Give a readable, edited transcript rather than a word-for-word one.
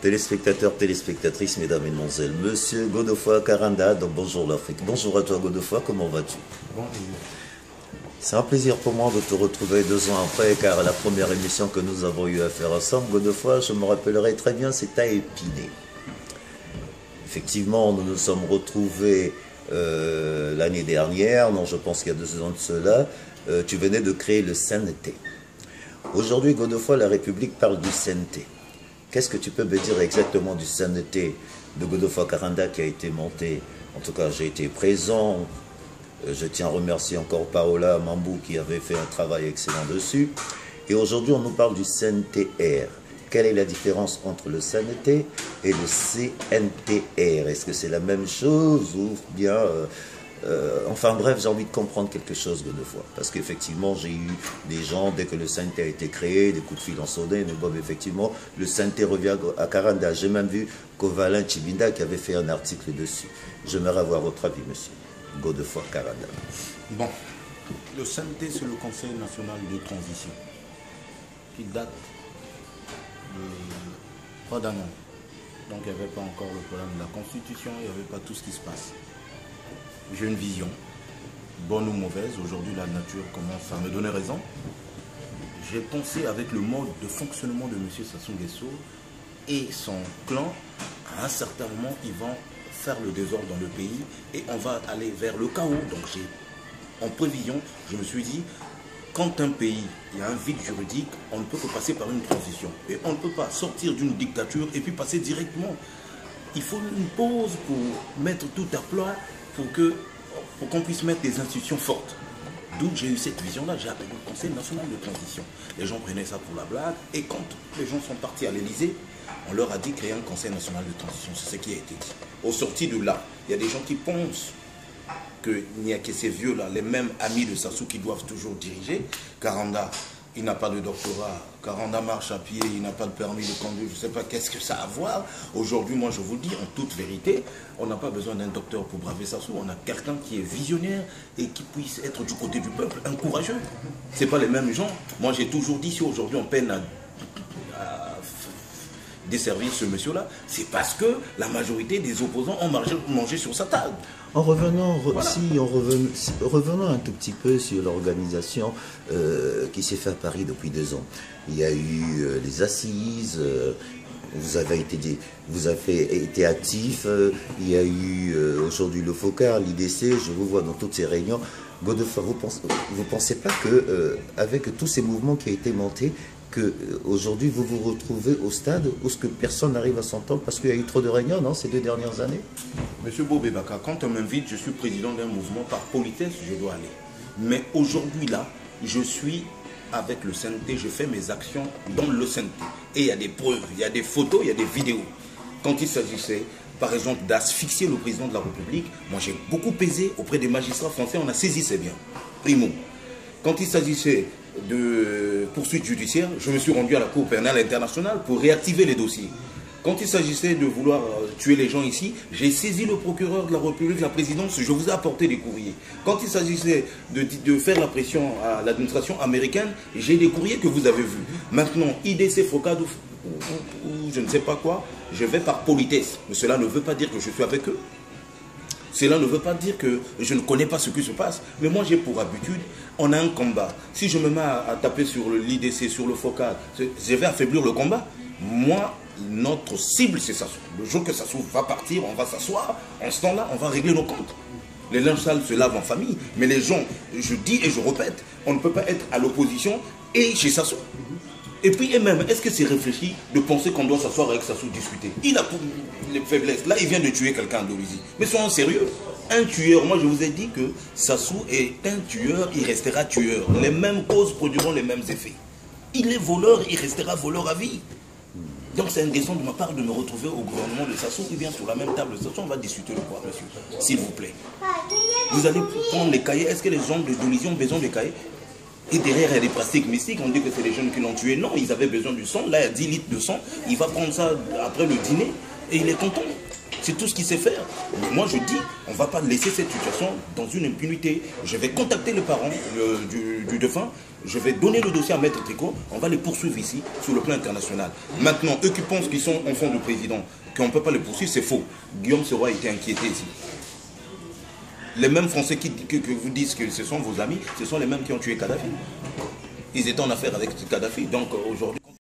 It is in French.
Téléspectateurs, téléspectatrices, mesdames, mesdemoiselles, monsieur Godefroid Karanda, donc bonjour l'Afrique. Bonjour à toi Godefroid, comment vas-tu? Bonjour. C'est un plaisir pour moi de te retrouver 2 ans après, car la première émission que nous avons eu à faire ensemble, Godefroid, je me rappellerai très bien, c'était à Épinay. Effectivement, nous nous sommes retrouvés l'année dernière, non, je pense qu'il y a 2 ans de cela, tu venais de créer le CNT. Aujourd'hui, Godefroid, la République parle du CNT. Qu'est-ce que tu peux me dire exactement du CNT de Godefroid Karanda qui a été monté? En tout cas, j'ai été présent. Je tiens à remercier encore Paola Mambou qui avait fait un travail excellent dessus. Et aujourd'hui, on nous parle du CNTR. Quelle est la différence entre le CNT et le CNTR? Est-ce que c'est la même chose ou bien... enfin bref, j'ai envie de comprendre quelque chose Godefroid. Parce qu'effectivement, j'ai eu des gens, dès que le CNT a été créé, des coups de fil en sonné, mais bon, effectivement, le CNT revient à Karanda. J'ai même vu Kovalin Chibinda qui avait fait un article dessus. J'aimerais avoir votre avis, monsieur Godefroid Karanda. Bon, le CNT, c'est le Conseil national de transition, qui date de pas d'un an. Donc il n'y avait pas encore le problème de la Constitution, il n'y avait pas tout ce qui se passe. J'ai une vision, bonne ou mauvaise. Aujourd'hui, la nature commence à me donner raison. J'ai pensé avec le mode de fonctionnement de M. Sassou Nguesso et son clan, à un certain moment, ils vont faire le désordre dans le pays et on va aller vers le chaos. Donc, en prévision, je me suis dit, quand un pays, il y a un vide juridique, on ne peut que passer par une transition. Et on ne peut pas sortir d'une dictature et puis passer directement. Il faut une pause pour mettre tout à plat, pour qu'on puisse mettre des institutions fortes. D'où j'ai eu cette vision-là, j'ai appelé le Conseil national de transition. Les gens prenaient ça pour la blague, et quand les gens sont partis à l'Élysée, on leur a dit créer un Conseil national de transition, c'est ce qui a été dit. Au sorti de là, il y a des gens qui pensent qu'il n'y a que ces vieux-là, les mêmes amis de Sassou qui doivent toujours diriger. Karanda, il n'a pas de doctorat. Karanda marche à pied, il n'a pas de permis de conduire. Je ne sais pas qu'est-ce que ça a à voir. Aujourd'hui, moi, je vous le dis en toute vérité, on n'a pas besoin d'un docteur pour braver Sassou. On a quelqu'un qui est visionnaire et qui puisse être du côté du peuple, un courageux. Ce n'est pas les mêmes gens. Moi, j'ai toujours dit, si aujourd'hui on peine à desservir ce monsieur-là, c'est parce que la majorité des opposants ont mangé sur sa table. En revenant, revenons un tout petit peu sur l'organisation qui s'est faite à Paris depuis 2 ans. Il y a eu les assises, vous avez été actif, il y a eu aujourd'hui le FOCA, l'IDC, je vous vois dans toutes ces réunions. Godefroid, vous pensez pas que avec tous ces mouvements qui ont été montés, qu'aujourd'hui vous vous retrouvez au stade où ce que personne n'arrive à s'entendre parce qu'il y a eu trop de réunions, non, ces 2 dernières années? Monsieur Bobebaka, quand on m'invite, je suis président d'un mouvement, par politesse, je dois aller. Mais aujourd'hui, là, je suis avec le CNT, je fais mes actions dans le CNT. Et il y a des preuves, il y a des photos, il y a des vidéos. Quand il s'agissait, par exemple, d'asphyxier le président de la République, moi j'ai beaucoup pesé auprès des magistrats français, on a saisi ces biens. Primo. Quand il s'agissait de poursuites judiciaires, je me suis rendu à la Cour pénale internationale pour réactiver les dossiers. Quand il s'agissait de vouloir tuer les gens ici, j'ai saisi le procureur de la République, la présidence, je vous ai apporté des courriers. Quand il s'agissait de faire la pression à l'administration américaine, j'ai des courriers que vous avez vus. Maintenant, IDC, FOCAD ou je ne sais pas quoi, je vais par politesse. Mais cela ne veut pas dire que je suis avec eux. Cela ne veut pas dire que je ne connais pas ce qui se passe. Mais moi, j'ai pour habitude, on a un combat. Si je me mets à taper sur l'IDC, sur le FOCAD, je vais affaiblir le combat. Moi, notre cible, c'est Sassou. Le jour que Sassou va partir, on va s'asseoir. En ce temps-là, on va régler nos comptes. Les linges sales se lavent en famille. Mais les gens, je dis et je répète, on ne peut pas être à l'opposition et chez Sassou. Et puis, et même, est-ce que c'est réfléchi de penser qu'on doit s'asseoir avec Sassou discuter? Il a les faiblesses. Là, il vient de tuer quelqu'un à Dolisie. Mais soyons sérieux. Un tueur, moi je vous ai dit que Sassou est un tueur, il restera tueur. Les mêmes causes produiront les mêmes effets. Il est voleur, il restera voleur à vie. Donc c'est indécent de ma part de me retrouver au gouvernement de Sassou ou bien sur la même table de Sassou. On va discuter de quoi, monsieur? S'il vous plaît. Vous allez prendre les cahiers. Est-ce que les gens de Dolisie ont besoin des cahiers? Et derrière, il y a des pratiques mystiques. On dit que c'est les jeunes qui l'ont tué. Non, ils avaient besoin du sang. Là, il y a 10 litres de sang. Il va prendre ça après le dîner et il est content. C'est tout ce qu'il sait faire. Mais moi, je dis, on ne va pas laisser cette situation dans une impunité. Je vais contacter les parents du défunt. Je vais donner le dossier à Maître Tricot. On va les poursuivre ici, sur le plan international. Maintenant, eux qui pensent qu'ils sont enfants du président, qu'on ne peut pas les poursuivre, c'est faux. Guillaume Soro a été inquiété ici. Les mêmes Français que vous dites que ce sont vos amis, ce sont les mêmes qui ont tué Kadhafi. Ils étaient en affaire avec Kadhafi. Donc aujourd'hui...